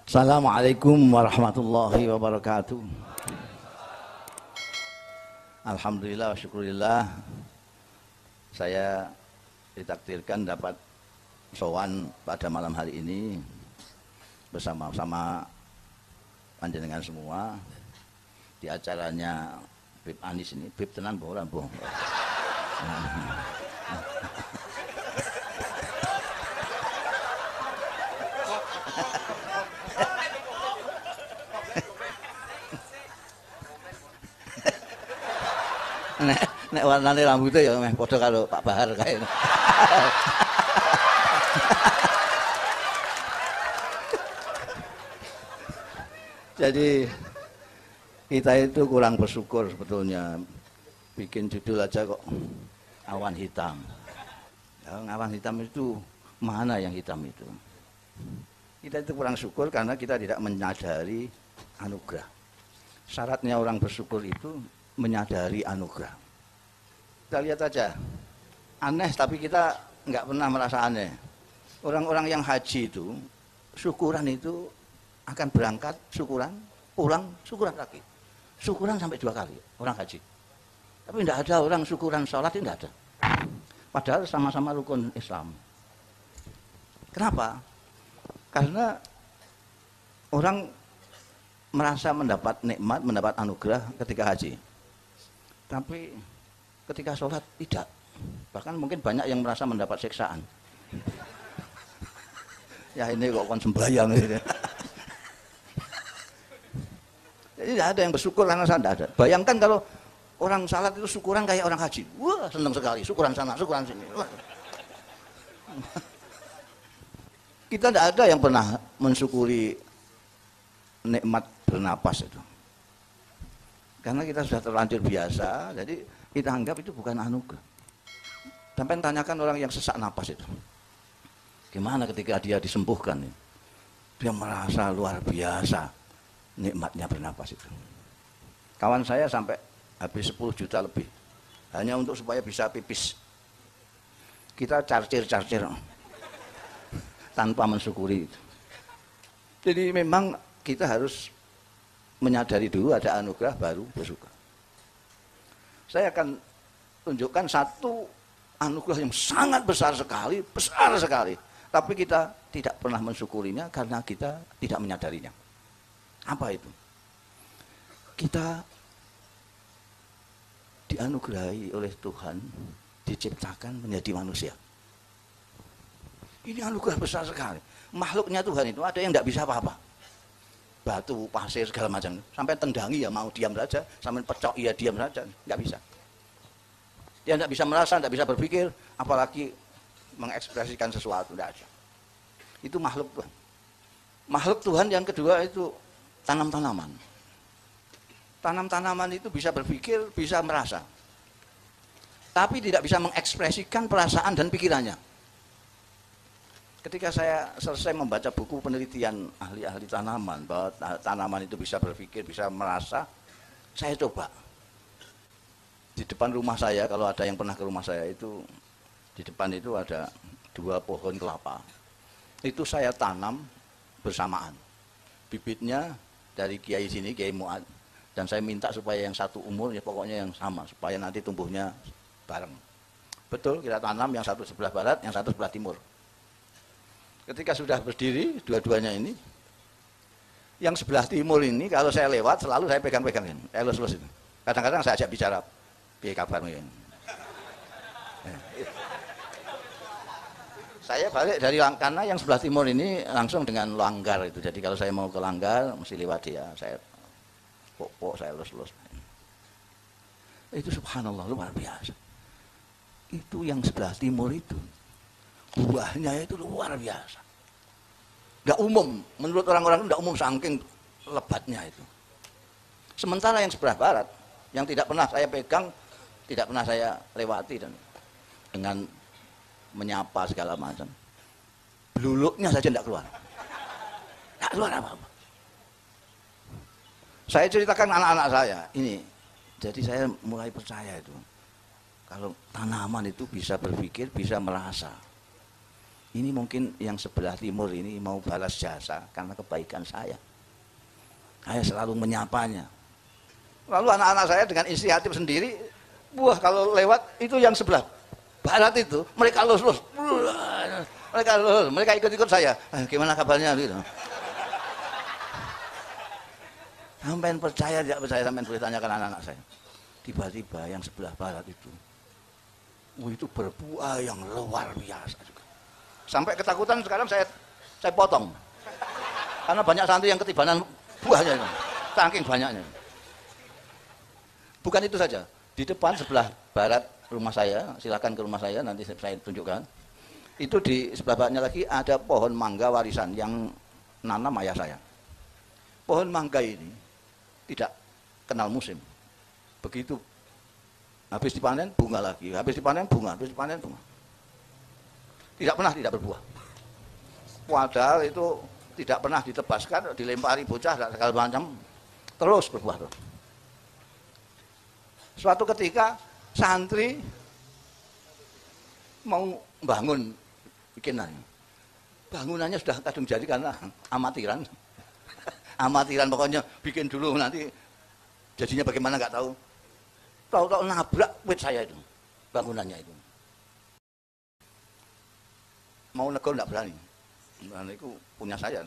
Assalamualaikum warahmatullahi wabarakatuh. Alhamdulillah wa syukurillah, saya ditakdirkan dapat sowan pada malam hari ini bersama-sama panjenengan semua di acaranya Bib Anis ini. Bib tenan boh ora boh. Nek warnane rambutnya ya meh padha karo Pak Bahar kae. Jadi kita itu kurang bersyukur sebetulnya, bikin judul aja kok awan hitam. Ya, awan hitam itu mana yang hitam itu? Kita itu kurang syukur karena kita tidak menyadari anugerah. Syaratnya orang bersyukur itu menyadari anugerah. Kita lihat aja, aneh tapi kita nggak pernah merasa aneh. Orang-orang yang haji itu, syukuran itu akan berangkat syukuran, pulang syukuran lagi. Syukuran sampai 2 kali orang haji. Tapi tidak ada orang syukuran sholat, tidak ada. Padahal sama-sama rukun Islam. Kenapa? Karena orang merasa mendapat nikmat, mendapat anugerah ketika haji. Tapi ketika sholat tidak. Bahkan mungkin banyak yang merasa mendapat siksaan. Ya ini kok kon sembahyang gitu. Jadi tidak ada yang bersyukur karena saya tidak ada. Bayangkan kalau orang salat itu syukuran kayak orang haji. Wah, senang sekali. Syukuran sana, syukuran sini. Wah. Kita tidak ada yang pernah mensyukuri nikmat bernapas itu. Karena kita sudah terlanjur biasa, jadi kita anggap itu bukan anugerah. Sampai tanyakan orang yang sesak napas itu. Gimana ketika dia disembuhkan? Dia merasa luar biasa nikmatnya bernapas itu. Kawan saya sampai habis 10 juta lebih. Hanya untuk supaya bisa pipis. Kita carcir-carcir tanpa mensyukuri itu. Jadi memang kita harus menyadari dulu ada anugerah baru bersyukur. Saya akan tunjukkan satu anugerah yang sangat besar sekali, tapi kita tidak pernah mensyukurinya karena kita tidak menyadarinya. Apa itu? Kita dianugerahi oleh Tuhan, diciptakan menjadi manusia. Ini anugerah besar sekali. Makhluknya Tuhan itu ada yang tidak bisa apa-apa. Batu, pasir, segala macam. Sampai tendangi ya mau diam saja, sampai pecok ya diam saja, nggak bisa. Dia tidak bisa merasa, tidak bisa berpikir, apalagi mengekspresikan sesuatu, tidak ada. Itu makhluk Tuhan. Makhluk Tuhan yang kedua itu tanam-tanaman. Tanam-tanaman itu bisa berpikir, bisa merasa. Tapi tidak bisa mengekspresikan perasaan dan pikirannya. Ketika saya selesai membaca buku penelitian ahli-ahli tanaman, bahwa tanaman itu bisa berpikir, bisa merasa, saya coba. Di depan rumah saya, kalau ada yang pernah ke rumah saya itu, di depan itu ada 2 pohon kelapa. Itu saya tanam bersamaan. Bibitnya dari kiai sini, Kiai Muad. Dan saya minta supaya yang satu umur, ya pokoknya yang sama, supaya nanti tumbuhnya bareng. Betul, kita tanam yang satu sebelah barat, yang satu sebelah timur. Ketika sudah berdiri dua-duanya ini, yang sebelah timur ini kalau saya lewat selalu saya pegang-pegangin, elus-elus itu. Kadang-kadang saya ajak bicara, piye kabarmu ini? Saya balik dari karena yang sebelah timur ini langsung dengan Langgar itu. Jadi kalau saya mau ke Langgar mesti lewat dia. Saya pok-pok, saya elus-elus. Itu subhanallah luar biasa. Itu yang sebelah timur itu. Buahnya itu luar biasa. Nggak umum, menurut orang-orang nggak umum saking lebatnya itu. Sementara yang sebelah barat, yang tidak pernah saya pegang, tidak pernah saya lewati dan dengan menyapa segala macam, beluluknya saja tidak keluar. Nggak keluar apa-apa. Saya ceritakan anak-anak saya ini, jadi saya mulai percaya itu. Kalau tanaman itu bisa berpikir, bisa merasa. ini mungkin yang sebelah timur ini mau balas jasa karena kebaikan saya. Saya selalu menyapanya. Lalu anak-anak saya dengan inisiatif sendiri, wah kalau lewat itu yang sebelah barat itu, mereka lulus. Mereka ikut-ikut saya. Gimana kabarnya gitu. Sampai percaya tidak percaya, sampai boleh tanyakan anak-anak saya. Tiba-tiba yang sebelah barat itu, itu berbuah yang luar biasa juga. Sampai ketakutan sekarang saya potong. Karena banyak santri yang ketibanan buahnya itu. Saking banyaknya. Bukan itu saja. Di depan sebelah barat rumah saya, silakan ke rumah saya nanti saya tunjukkan. Itu di sebelah baratnya lagi ada pohon mangga warisan yang nanam ayah saya. Pohon mangga ini tidak kenal musim. Begitu habis dipanen bunga lagi, habis dipanen bunga, habis dipanen bunga. Tidak pernah tidak berbuah. Padahal itu tidak pernah ditebaskan, dilempari bocah dan segala macam, terus berbuah terus. Suatu ketika santri mau bangun bikinan, bangunannya sudah kadung jadi karena amatiran, amatiran pokoknya bikin dulu nanti jadinya bagaimana nggak tahu. Tahu-tahu nabrak wit saya itu, bangunannya itu. Mau negor nggak berani. Nah, itu punya saya.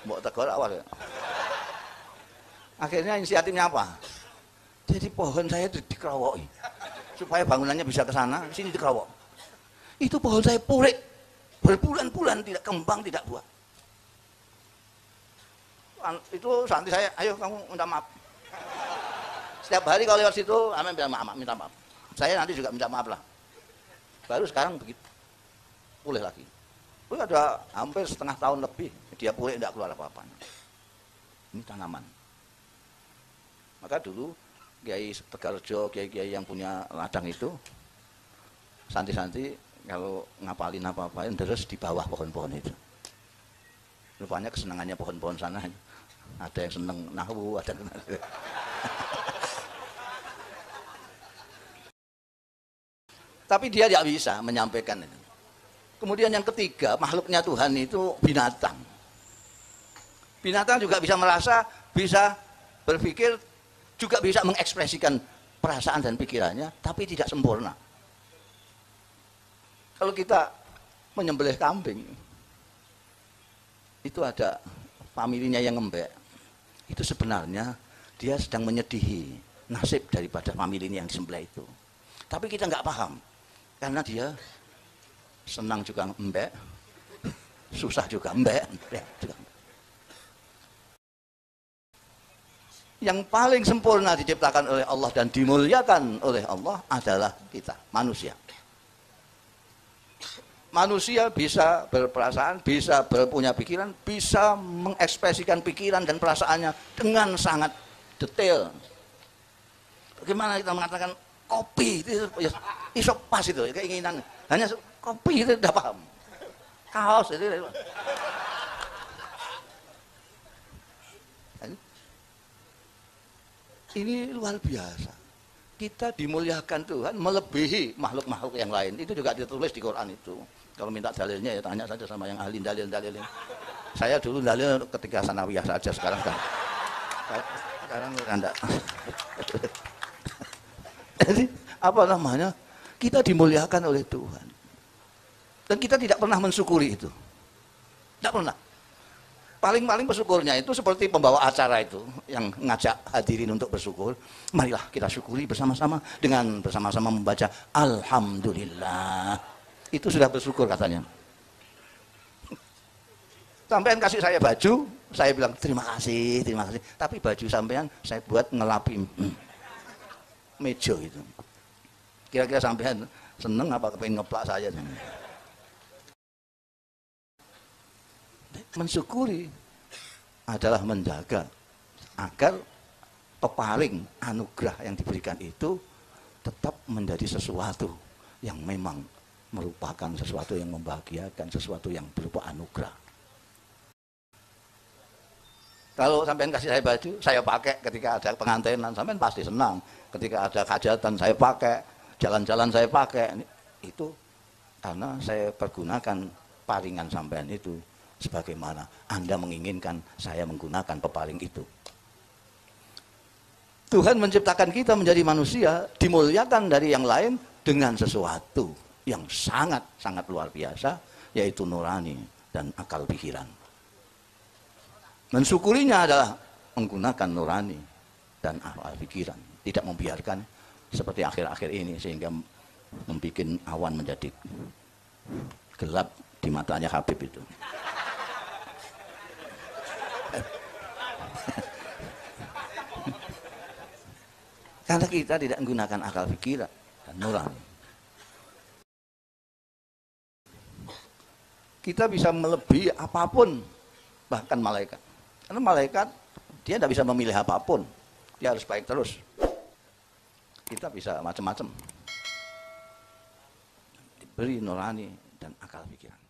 Mau tegur awal ya. Akhirnya inisiatifnya apa? Jadi pohon saya dikerowoki. Supaya bangunannya bisa ke sana, sini dikerowok. Itu pohon saya purik. Berbulan-bulan tidak kembang, tidak buah. Itu santri saya, ayo kamu minta maaf. Setiap hari kalau lewat situ, amin minta maaf. Saya nanti juga minta maaf lah. Baru sekarang begitu. Pulih lagi. Itu ada hampir setengah tahun lebih dia pulih tidak keluar apa-apa. Ini tanaman. Maka dulu Kiai Tegarjo, kiai-kiai yang punya ladang itu, santri-santri kalau ngapalin apa-apa terus di bawah pohon-pohon itu. Rupanya kesenangannya pohon-pohon sana. Ada yang seneng nahwu, ada yang tapi dia tidak bisa menyampaikan itu. Kemudian yang ketiga, makhluknya Tuhan itu binatang. Binatang juga bisa merasa, bisa berpikir, juga bisa mengekspresikan perasaan dan pikirannya, tapi tidak sempurna. Kalau kita menyembelih kambing, itu ada familinya yang ngembek. Itu sebenarnya dia sedang menyedihi nasib daripada familinya yang disembelih itu. Tapi kita nggak paham, karena dia senang juga embek, susah juga embek. Yang paling sempurna diciptakan oleh Allah dan dimuliakan oleh Allah adalah kita, manusia. Manusia bisa berperasaan, bisa berpunya pikiran, bisa mengekspresikan pikiran dan perasaannya dengan sangat detail. Bagaimana kita mengatakan kopi itu isok pas itu keinginan, hanya kopi itu tidak paham. Kaos itu. Ini luar biasa. Kita dimuliakan Tuhan melebihi makhluk-makhluk yang lain. Itu juga ditulis di Quran itu. Kalau minta dalilnya ya tanya saja sama yang ahli dalil-dalilnya. Saya dulu dalil ketika sanawiyah saja, sekarang kan. Sekarang enggak. Jadi apa namanya? Kita dimuliakan oleh Tuhan. Dan kita tidak pernah mensyukuri itu. Tidak pernah. Paling-paling bersyukurnya itu seperti pembawa acara itu yang ngajak hadirin untuk bersyukur. Marilah kita syukuri bersama-sama dengan bersama-sama membaca Alhamdulillah. Itu sudah bersyukur katanya. Sampean kasih saya baju, saya bilang terima kasih, terima kasih. Tapi baju sampean saya buat ngelapi meja itu. Kira-kira sampean seneng apa kepengen ngeplak saya? Mensyukuri adalah menjaga agar pepaling anugerah yang diberikan itu tetap menjadi sesuatu yang memang merupakan sesuatu yang membahagiakan, sesuatu yang berupa anugerah. Kalau sampean kasih saya baju, saya pakai ketika ada pengantinan, sampean pasti senang. Ketika ada hajatan saya pakai, jalan-jalan saya pakai. Itu karena saya pergunakan peparingan sampean itu sebagaimana Anda menginginkan saya menggunakan peparing itu. Tuhan menciptakan kita menjadi manusia, dimuliakan dari yang lain dengan sesuatu yang sangat-sangat luar biasa, yaitu nurani dan akal pikiran. Mensyukurinya adalah menggunakan nurani dan akal pikiran, tidak membiarkan seperti akhir-akhir ini sehingga membuat awan menjadi gelap di matanya Habib itu. Karena kita tidak menggunakan akal pikiran dan nurani. Kita bisa melebihi apapun, bahkan malaikat. Karena malaikat dia tidak bisa memilih apapun, dia harus baik terus. Kita bisa macam-macam, diberi nurani dan akal pikiran.